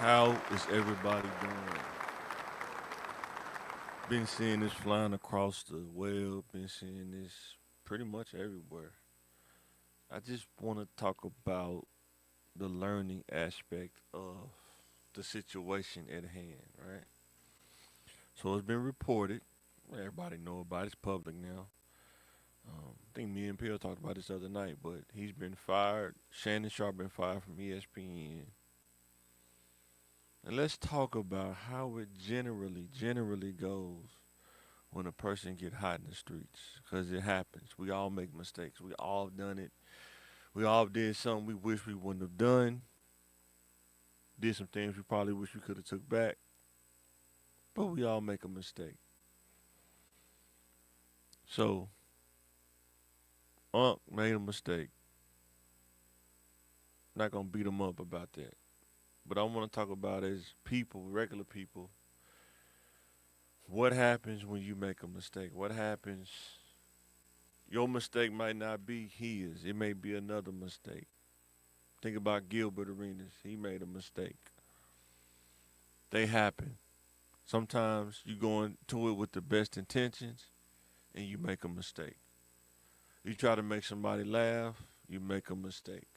How is everybody doing? Been seeing this flying across the web, been seeing this pretty much everywhere. I just want to talk about the learning aspect of the situation at hand, right? So it's been reported. Everybody know about it. It's public now. I think me and Pill talked about this the other night, but he's been fired. Shannon Sharpe been fired from ESPN. And let's talk about how it generally goes when a person get hot in the streets, because it happens. We all make mistakes. We all done it. We all did something we wish we wouldn't have done. Did some things we probably wish we could have took back. But we all make a mistake. So Unc made a mistake. Not gonna beat him up about that. But I want to talk about as people, regular people, what happens when you make a mistake? What happens? Your mistake might not be his. It may be another mistake. Think about Gilbert Arenas. He made a mistake. They happen. Sometimes you go into it with the best intentions and you make a mistake. You try to make somebody laugh, you make a mistake.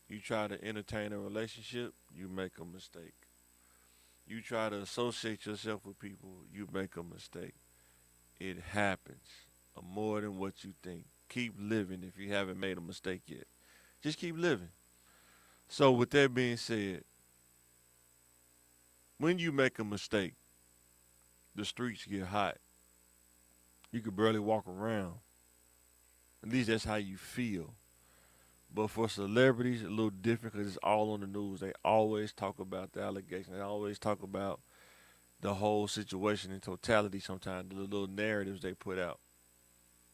You try to entertain a relationship, you make a mistake. You try to associate yourself with people, you make a mistake. It happens more than what you think. Keep living if you haven't made a mistake yet. Just keep living. So, with that being said, when you make a mistake, the streets get hot. You can barely walk around. At least that's how you feel. But for celebrities, a little different because it's all on the news. They always talk about the allegation. They always talk about the whole situation in totality sometimes, the little narratives they put out.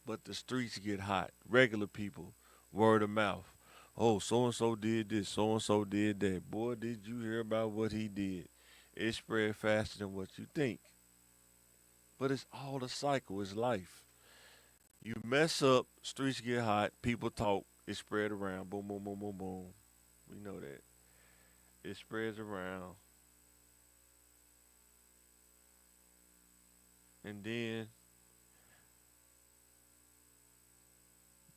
But the streets get hot. Regular people, word of mouth. Oh, so and so did this, so and so did that. Boy, did you hear about what he did? It spread faster than what you think. But it's all a cycle, it's life. You mess up, streets get hot, people talk, it spread around. Boom, boom, boom, boom, boom. We know that. It spreads around. And then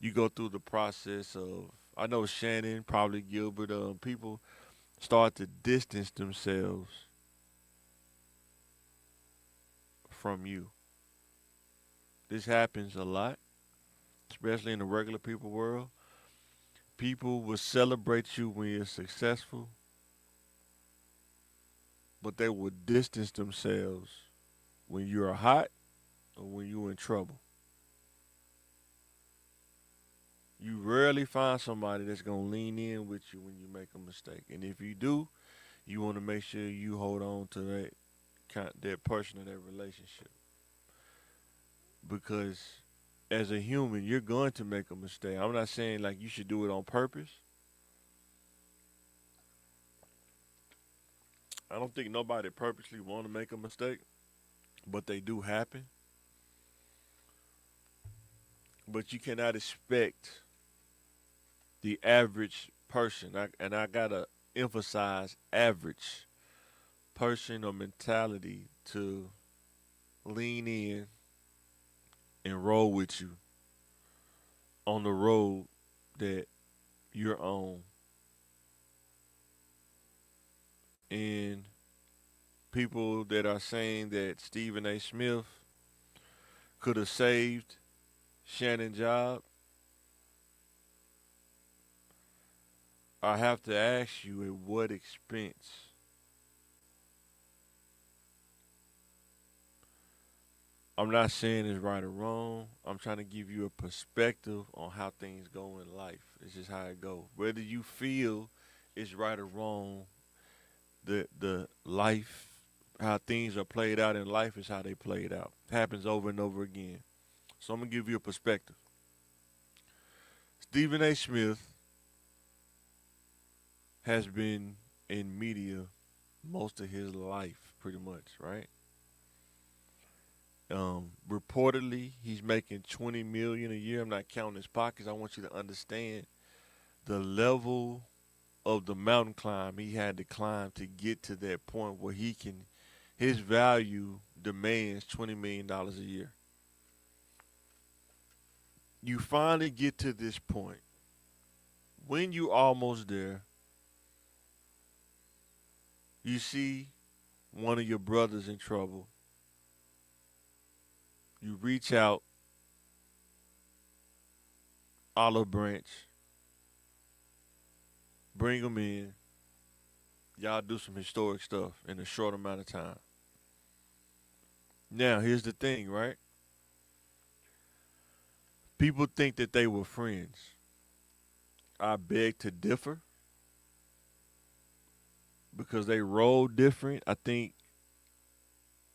you go through the process of, I know Shannon, probably Gilbert, people start to distance themselves from you. This happens a lot, especially in the regular people world. People will celebrate you when you're successful, but they will distance themselves when you're hot or when you're in trouble. You rarely find somebody that's gonna lean in with you when you make a mistake. And if you do, you want to make sure you hold on to that person or that relationship, because as a human, you're going to make a mistake. I'm not saying like you should do it on purpose. I don't think nobody purposely want to make a mistake, but they do happen. But you cannot expect the average person, and I gotta emphasize average person or mentality to lean in and roll with you on the road that you're on. And people that are saying that Stephen A. Smith could have saved Shannon's job, I have to ask you at what expense? I'm not saying it's right or wrong. I'm trying to give you a perspective on how things go in life. It's just how it goes. Whether you feel it's right or wrong, the life, how things are played out in life is how they played out. It happens over and over again. So I'm gonna give you a perspective. Stephen A. Smith has been in media most of his life, pretty much, right? Reportedly, he's making 20 million a year. I'm not counting his pockets. I want you to understand the level of the mountain climb he had to climb to get to that point where his value demands $20 million a year. You finally get to this point. When you almost there, you see one of your brothers in trouble. You reach out, olive branch, bring them in. Y'all do some historic stuff in a short amount of time. Now, here's the thing, right? People think that they were friends. I beg to differ because they rolled different. I think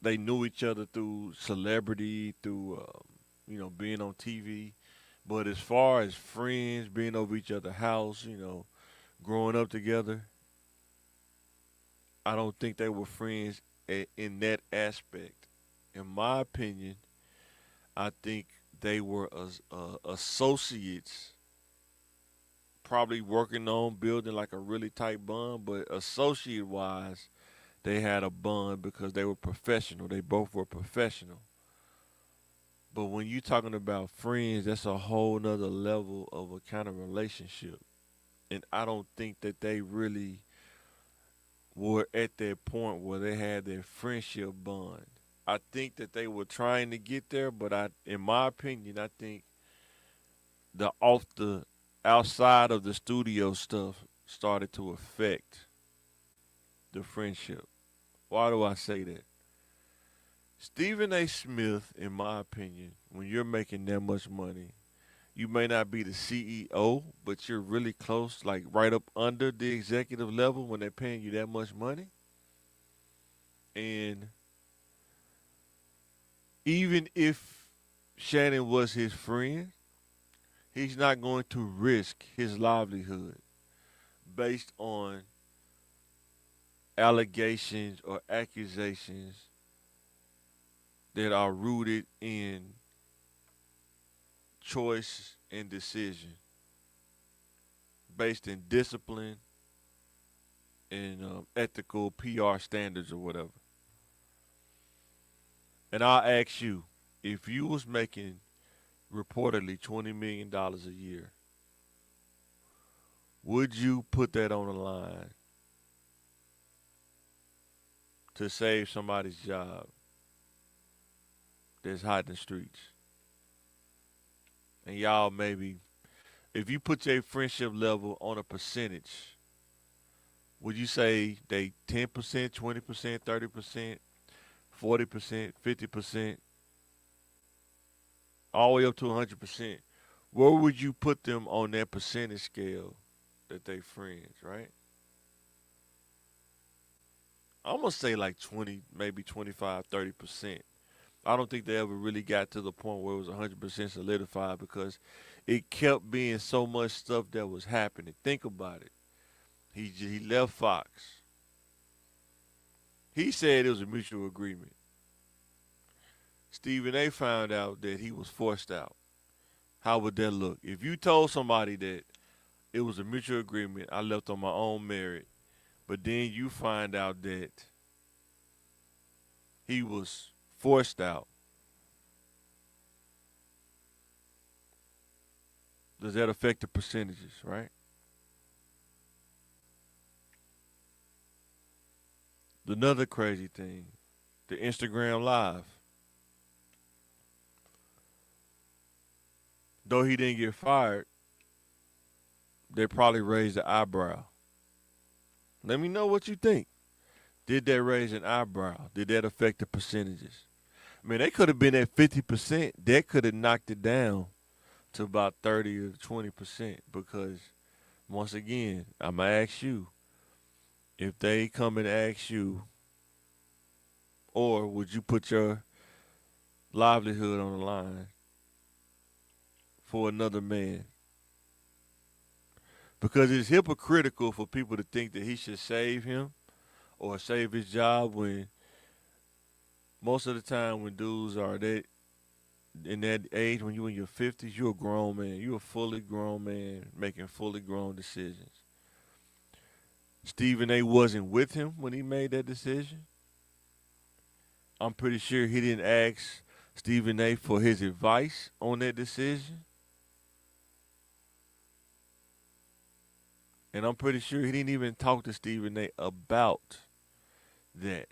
they knew each other through celebrity, through being on TV. But as far as friends, being over each other's house, growing up together, I don't think they were friends in that aspect. In my opinion, I think they were associates, probably working on building like a really tight bond, but associate wise, they had a bond because they were professional. They both were professional. But when you're talking about friends, that's a whole nother level of a kind of relationship. And I don't think that they really were at that point where they had their friendship bond. I think that they were trying to get there, but in my opinion, I think the outside of the studio stuff started to affect the friendship. Why do I say that? Stephen A. Smith, in my opinion, when you're making that much money, you may not be the CEO, but you're really close, like right up under the executive level when they're paying you that much money. And even if Shannon was his friend, he's not going to risk his livelihood based on allegations or accusations that are rooted in choice and decision, based in discipline and ethical PR standards or whatever. And I'll ask you, if you was making reportedly $20 million a year, would you put that on the line to save somebody's job that's hot in the streets? And y'all maybe, if you put your friendship level on a percentage, would you say they 10%, 20%, 30%, 40%, 50%, all the way up to 100%? Where would you put them on that percentage scale that they friends, right? I'm going to say like 20, maybe 25, 30%. I don't think they ever really got to the point where it was 100% solidified because it kept being so much stuff that was happening. Think about it. He left Fox. He said it was a mutual agreement. Stephen A. found out that he was forced out. How would that look? If you told somebody that it was a mutual agreement, I left on my own merit, but then you find out that he was forced out, does that affect the percentages, right? Another crazy thing, the Instagram Live. Though he didn't get fired, they probably raised the eyebrow. Let me know what you think. Did that raise an eyebrow? Did that affect the percentages? I mean, they could have been at 50%. That could have knocked it down to about 30 or 20% because, once again, I'm going to ask you, if they come and ask you, or would you put your livelihood on the line for another man? Because it's hypocritical for people to think that he should save him or save his job when most of the time when dudes are that in that age, when you in your 50s, you're a grown man. You're a fully grown man making fully grown decisions. Stephen A wasn't with him when he made that decision. I'm pretty sure he didn't ask Stephen A for his advice on that decision. And I'm pretty sure he didn't even talk to Stephen A about that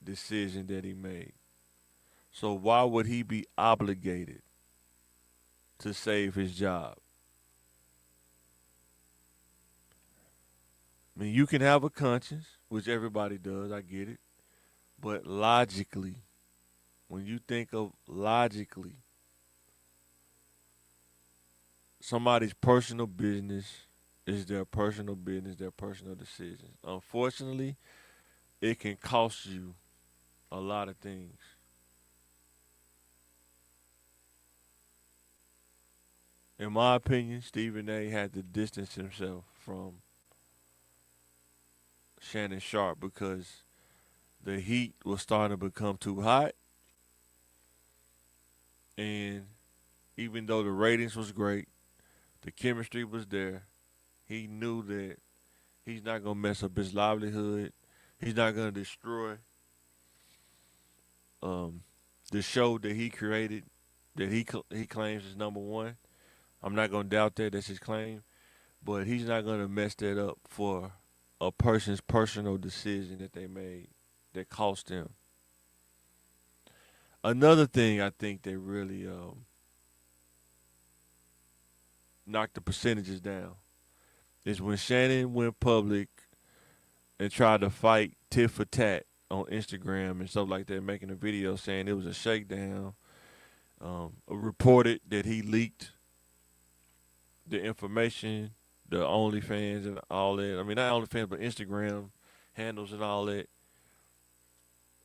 decision that he made. So why would he be obligated to save his job? I mean, you can have a conscience, which everybody does, I get it. But logically, when you think of logically, somebody's personal business is their personal business, their personal decisions. Unfortunately, it can cost you a lot of things. In my opinion, Stephen A had to distance himself from Shannon Sharpe because the heat was starting to become too hot. And even though the ratings was great, the chemistry was there, he knew that he's not going to mess up his livelihood. He's not going to destroy um, the show that he created, that he claims is number one. I'm not going to doubt that. That's his claim. But he's not going to mess that up for a person's personal decision that they made that cost them. Another thing I think that really knocked the percentages down is when Shannon went public and tried to fight tit for tat on Instagram and stuff like that, making a video saying it was a shakedown. Reported that he leaked the information, the OnlyFans and all that. I mean, not OnlyFans, but Instagram handles and all that.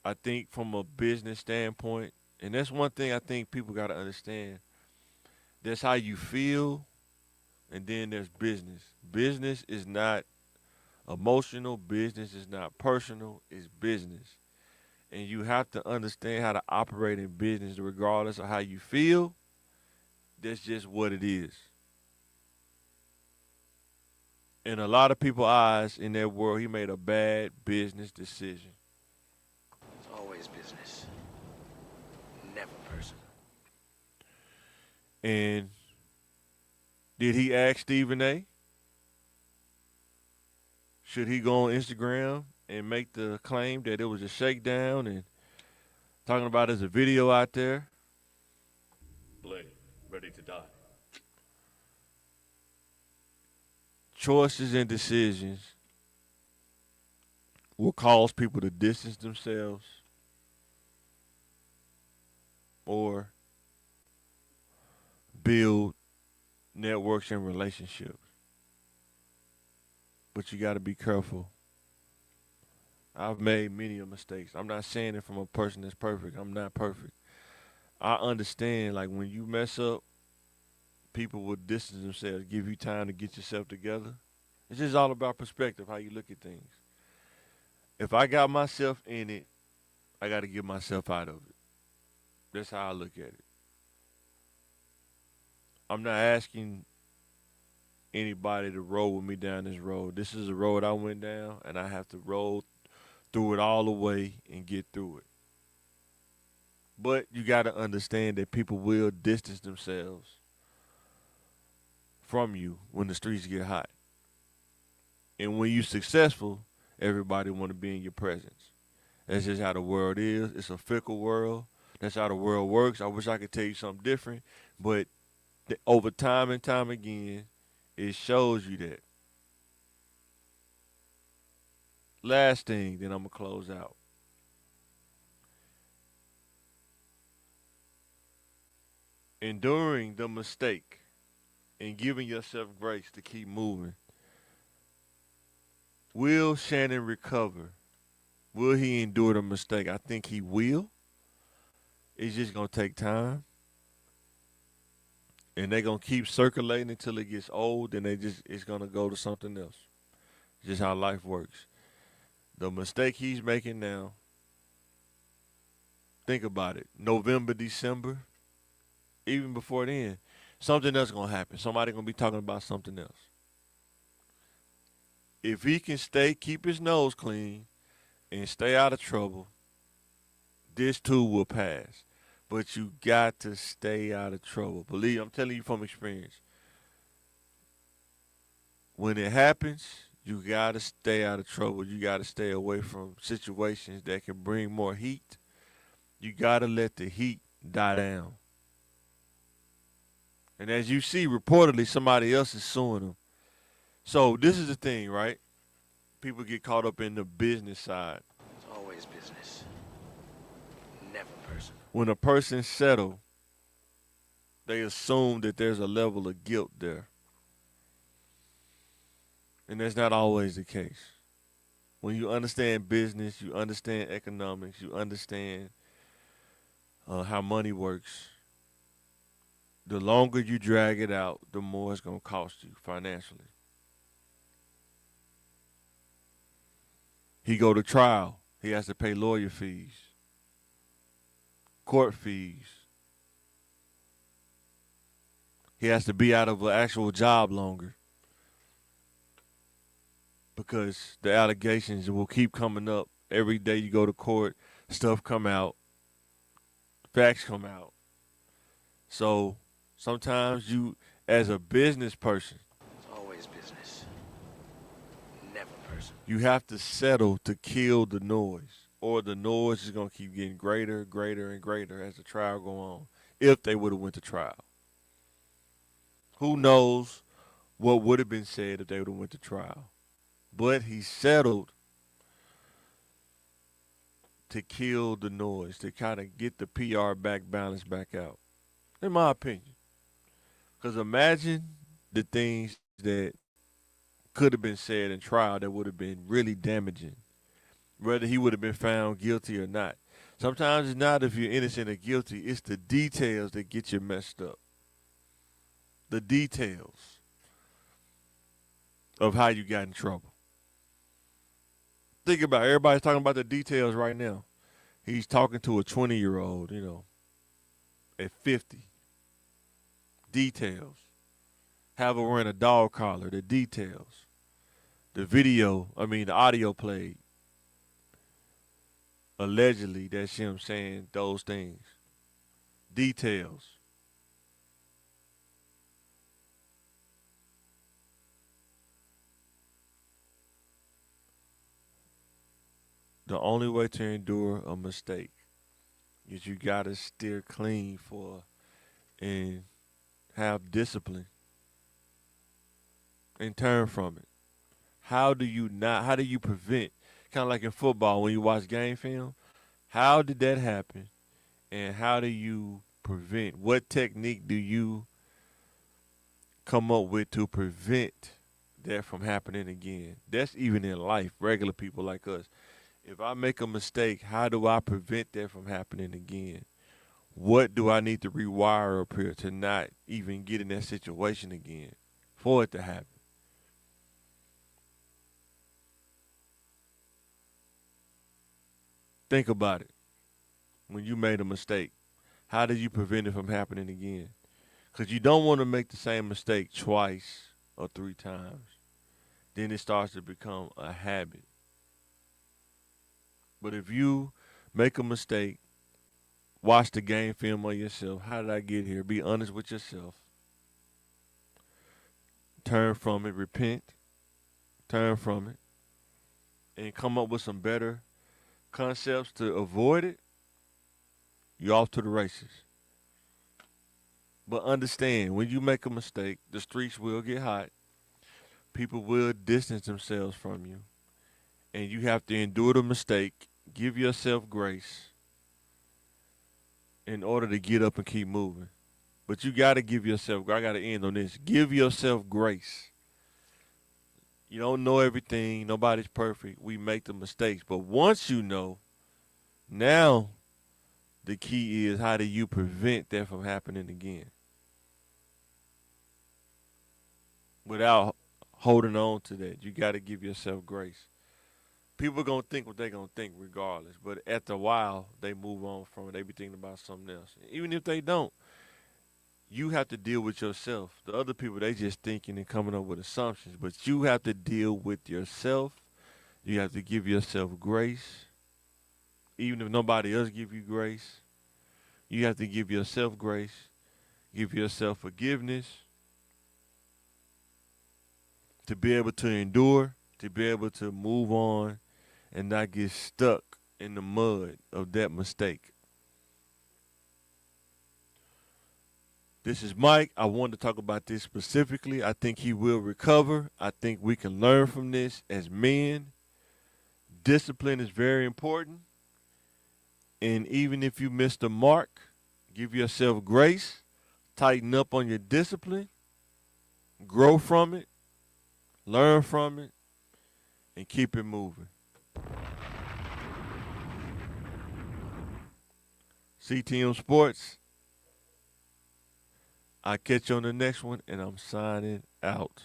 I think from a business standpoint, and that's one thing I think people got to understand. That's how you feel, and then there's business. Business is not emotional. Business is not personal. It's business. And you have to understand how to operate in business regardless of how you feel. That's just what it is. In a lot of people's eyes in that world, he made a bad business decision. It's always business, never personal. And did he ask Stephen A? Should he go on Instagram and make the claim that it was a shakedown and talking about there's a video out there? Blade, ready to die. Choices and decisions will cause people to distance themselves or build networks and relationships. But you got to be careful. I've made many mistakes. I'm not saying it from a person that's perfect. I'm not perfect. I understand, like, when you mess up, people will distance themselves, give you time to get yourself together. It's just all about perspective, how you look at things. If I got myself in it, I got to get myself out of it. That's how I look at it. I'm not asking anybody to roll with me down this road. This is a road I went down, and I have to roll through it all the way and get through it. But you got to understand that people will distance themselves from you when the streets get hot. And when you're successful, everybody want to be in your presence. That's just how the world is. It's a fickle world. That's how the world works. I wish I could tell you something different, but over time and time again, it shows you that. Last thing, then I'm going to close out. Enduring the mistake and giving yourself grace to keep moving. Will Shannon recover? Will he endure the mistake? I think he will. It's just going to take time. And they're going to keep circulating until it gets old, and it's going to go to something else. It's just how life works. The mistake he's making now, think about it. November, December, even before then, something else going to happen. Somebody going to be talking about something else. If he can keep his nose clean and stay out of trouble, this too will pass. But you got to stay out of trouble. Believe, I'm telling you from experience. When it happens, you got to stay out of trouble. You got to stay away from situations that can bring more heat. You got to let the heat die down. And as you see, reportedly, somebody else is suing him. So this is the thing, right? People get caught up in the business side. It's always business. Never personal. When a person settles, they assume that there's a level of guilt there. And that's not always the case. When you understand business, you understand economics, you understand how money works, the longer you drag it out, the more it's going to cost you financially. He go to trial. He has to pay lawyer fees, court fees. He has to be out of an actual job longer because the allegations will keep coming up. Every day you go to court, stuff come out, facts come out. So sometimes you, as a business person, It's always business. Never personal. you have to settle to kill the noise, or the noise is gonna keep getting greater, greater, and greater as the trial go on. If they would have went to trial, who knows what would have been said if they would have went to trial? But he settled to kill the noise, to kind of get the PR back balance back out, in my opinion. Because imagine the things that could have been said in trial that would have been really damaging, whether he would have been found guilty or not. Sometimes it's not if you're innocent or guilty, it's the details that get you messed up. The details of how you got in trouble. Think about it. Everybody's talking about the details right now. He's talking to a 20-year-old, at 50. Details. Have her wearing a dog collar. The details. The audio played. Allegedly, that's him saying those things. Details. The only way to endure a mistake is you gotta steer clean for and have discipline and turn from it. How do you prevent, kind of like in football when you watch game film, how did that happen and how do you prevent? What technique do you come up with to prevent that from happening again? That's even in life, regular people like us. If I make a mistake, how do I prevent that from happening again? What do I need to rewire up here to not even get in that situation again for it to happen? Think about it. When you made a mistake, how did you prevent it from happening again? Because you don't want to make the same mistake twice or three times. Then it starts to become a habit. But if you make a mistake, watch the game film on yourself. How did I get here? Be honest with yourself. Turn from it, repent, turn from it, and come up with some better concepts to avoid it. You're off to the races. But understand, when you make a mistake, the streets will get hot. People will distance themselves from you. And you have to endure the mistake. Give yourself grace in order to get up and keep moving. But you got to give yourself, I got to end on this. Give yourself grace. You don't know everything. Nobody's perfect. We make the mistakes. But once you know, now the key is how do you prevent that from happening again without holding on to that. You got to give yourself grace. People are going to think what they're going to think regardless. But after a while, they move on from it. They be thinking about something else. Even if they don't, You have to deal with yourself. The other people, they just thinking and coming up with assumptions, but you have to deal with yourself. You have to give yourself grace, even if nobody else give you grace. You have to give yourself grace, give yourself forgiveness to be able to endure, to be able to move on and not get stuck in the mud of that mistake. This is Mike. I wanted to talk about this specifically. I think he will recover. I think we can learn from this as men. Discipline is very important. And even if you miss the mark, give yourself grace, tighten up on your discipline, grow from it, learn from it, and keep it moving. CTM Sports. I'll catch you on the next one, and I'm signing out.